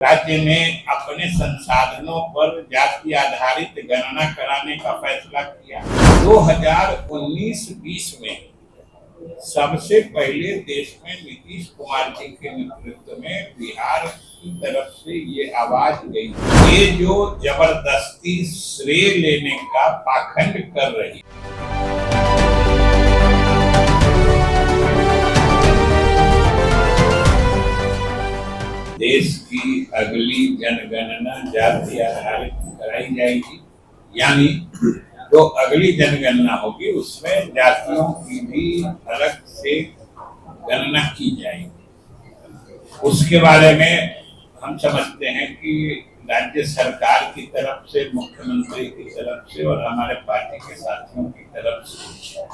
राज्य ने अपने संसाधनों पर जाति आधारित गणना कराने का फैसला किया। 2019-20 में सबसे पहले देश में नीतीश कुमार जी के नेतृत्व में बिहार की तरफ से ये आवाज गई, ये जो जबरदस्ती श्रेय लेने का पाखंड कर रही। देश की अगली जनगणना जाति आधारित कराई जाएगी, यानी जो अगली जनगणना होगी उसमें जातियों की भी अलग से गणना की जाएगी। उसके बारे में हम समझते हैं कि राज्य सरकार की तरफ से, मुख्यमंत्री की तरफ से और हमारे पार्टी के साथियों की तरफ से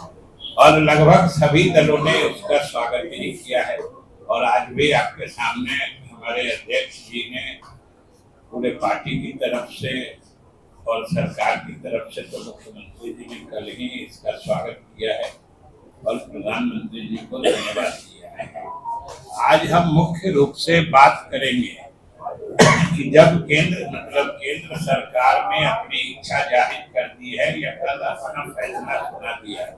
और लगभग सभी दलों ने उसका स्वागत भी किया है। और आज भी आपके सामने हमारे अध्यक्ष जी ने पूरे पार्टी की तरफ से और सरकार की तरफ से, तो मुख्यमंत्री जी ने कल ही इसका स्वागत किया है और प्रधानमंत्री जी को धन्यवाद दिया है। आज हम मुख्य रूप से बात करेंगे कि जब केंद्र सरकार ने अपनी इच्छा जाहिर कर दी है या कल अपना फैसला सुना दिया है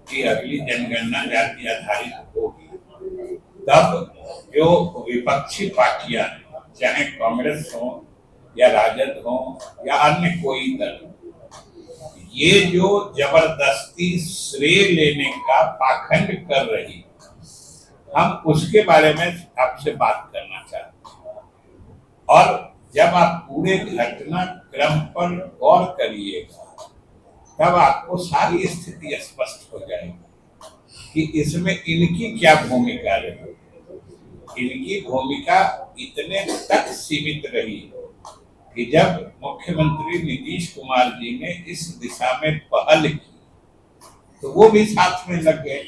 कि अगली जनगणना जाति आधारित होगी, तब जो विपक्षी पार्टियां, चाहे कांग्रेस हो या राजद हो या अन्य कोई दल, ये जो जबरदस्ती श्रेय लेने का पाखंड कर रही, हम उसके बारे में आपसे बात करना चाहते हैं। और जब आप पूरे घटनाक्रम पर गौर करिएगा तब आपको सारी स्थिति स्पष्ट हो जाएगी कि इसमें इनकी क्या भूमिका रही। इनकी भूमिका इतने तक सीमित रही कि जब मुख्यमंत्री नीतीश कुमार जी ने इस दिशा में पहल की तो वो भी साथ में लग गए।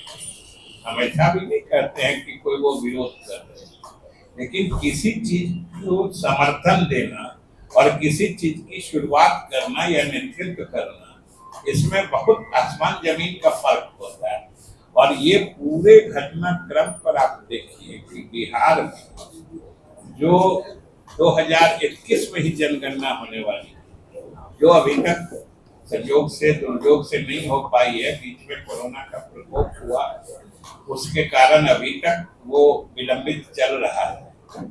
हमेशा भी नहीं कहते हैं कि कोई वो विरोध कर रहे हैं, लेकिन किसी चीज को समर्थन देना और किसी चीज की शुरुआत करना या नेतृत्व करना, इसमें बहुत आसमान जमीन का फर्क होता है। और ये पूरे घटनाक्रम पर आप देखिए कि बिहार में जो 2021 में ही जनगणना होने वाली, जो अभी तक संयोग से दुर्योग से नहीं हो पाई है, बीच में कोरोना का प्रकोप हुआ, उसके कारण अभी तक वो विलंबित चल रहा है।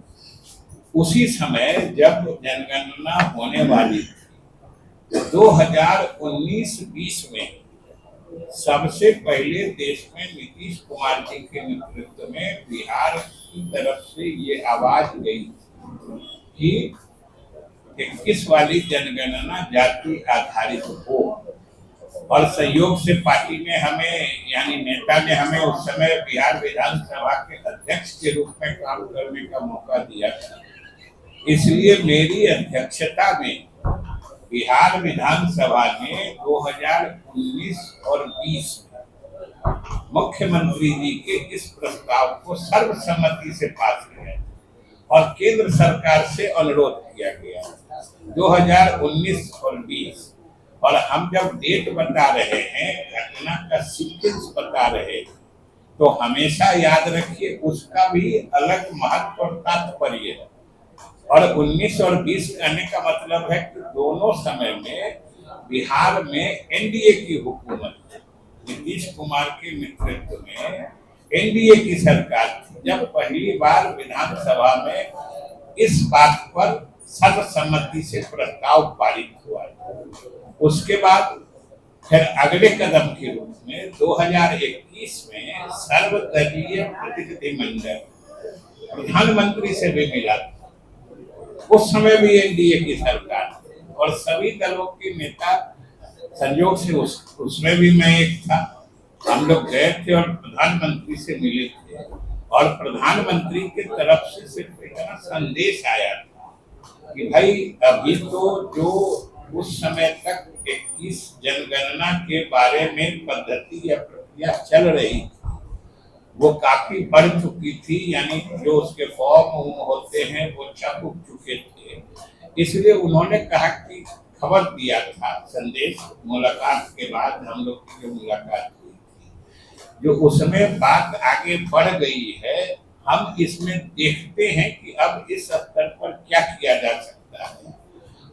उसी समय जब जनगणना होने वाली थी 2019-20 में सबसे पहले देश में नीतीश कुमार जी के नेतृत्व में बिहार की तरफ से ये आवाज गई कि 21 वाली जनगणना जाति आधारित हो। और सहयोग से पार्टी ने हमें, यानी नेता ने हमें उस समय बिहार विधानसभा के अध्यक्ष के रूप में काम करने का मौका दिया था। इसलिए मेरी अध्यक्षता में बिहार विधानसभा ने 2019 और 20 में मुख्यमंत्री जी के इस प्रस्ताव को सर्वसम्मति से पास किया और केंद्र सरकार से अनुरोध किया गया 2019 और 20। और हम जब डेट बता रहे हैं, घटना का सीक्वेंस बता रहे हैं, तो हमेशा याद रखिए उसका भी अलग महत्व और तात्पर्य है। और 19 और 20 कहने का मतलब है कि दोनों समय में बिहार में एनडीए की हुकूमत, नीतीश कुमार के नेतृत्व में एनडीए की सरकार थी, जब पहली बार विधानसभा में इस बात पर सर्वसम्मति से प्रस्ताव पारित हुआ। उसके बाद फिर अगले कदम के रूप में 2021 में सर्वदलीय प्रतिनिधिमंडल प्रधानमंत्री से भी मिला था। उस समय भी एनडीए की सरकार थी और सभी दलों के नेता, संयोग से उसमें भी मैं एक था, हम लोग गए थे और प्रधानमंत्री से मिले थे। और प्रधानमंत्री की तरफ से सिर्फ एक संदेश आया था कि भाई अभी तो जो उस समय तक 21 जनगणना के बारे में पद्धति या प्रक्रिया चल रही थी वो काफी बढ़ चुकी थी, यानी जो उसके फॉर्म होते हैं वो छप चुके थे। इसलिए उन्होंने कहा कि खबर दिया था, संदेश मुलाकात के बाद हम लोग की जो मुलाकात हुई थी, जो उसमें बात आगे बढ़ गई है, हम इसमें देखते हैं कि अब इस स्तर पर क्या किया जा सकता है,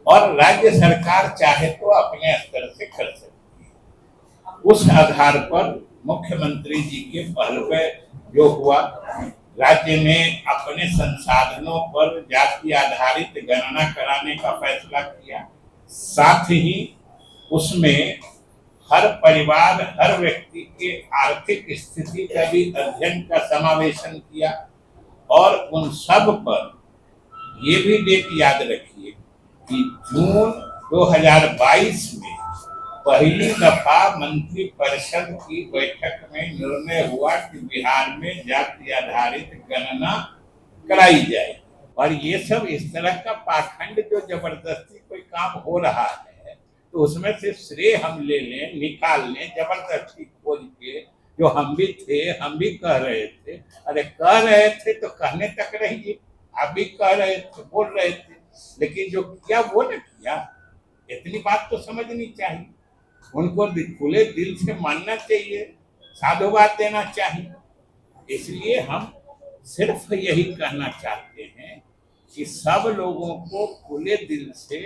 और राज्य सरकार चाहे तो अपने स्तर से कर सकती है। उस आधार पर मुख्यमंत्री जी के पहल पे जो हुआ, राज्य ने अपने संसाधनों पर जाति आधारित गणना कराने का फैसला किया। साथ ही उसमें हर परिवार, हर व्यक्ति के आर्थिक स्थिति का भी अध्ययन का समावेशन किया, और उन सब पर ये भी डेट याद रखिए कि जून 2022 में पहली दफा मंत्रिपरिषद की बैठक में निर्णय हुआ कि बिहार में जाति आधारित गणना कराई जाए। और ये सब इस तरह का पाखंड जो जबरदस्ती कोई काम हो रहा है, तो उसमें से श्रेय हम ले लें, निकाल लें जबरदस्ती खोज के, जो हम भी थे, हम भी कह रहे थे। अरे कह रहे थे तो कहने तक रहिए, आप भी कह रहे थे, बोल रहे थे, लेकिन जो किया वो न किया। इतनी बात तो समझनी चाहिए, उनको खुले दिल से मानना चाहिए, साधुवाद देना चाहिए। इसलिए हम सिर्फ यही कहना चाहते हैं कि सब लोगों को खुले दिल से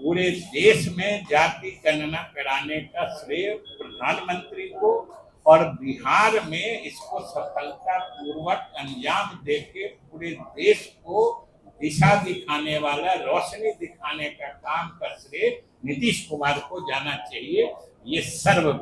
पूरे देश में जाति गणना कराने का श्रेय प्रधानमंत्री को, और बिहार में इसको सफलता पूर्वक अंजाम देके पूरे देश को दिशा दिखाने वाला, रोशनी दिखाने का काम का श्रेय नीतीश कुमार को जाना चाहिए। ये सर्व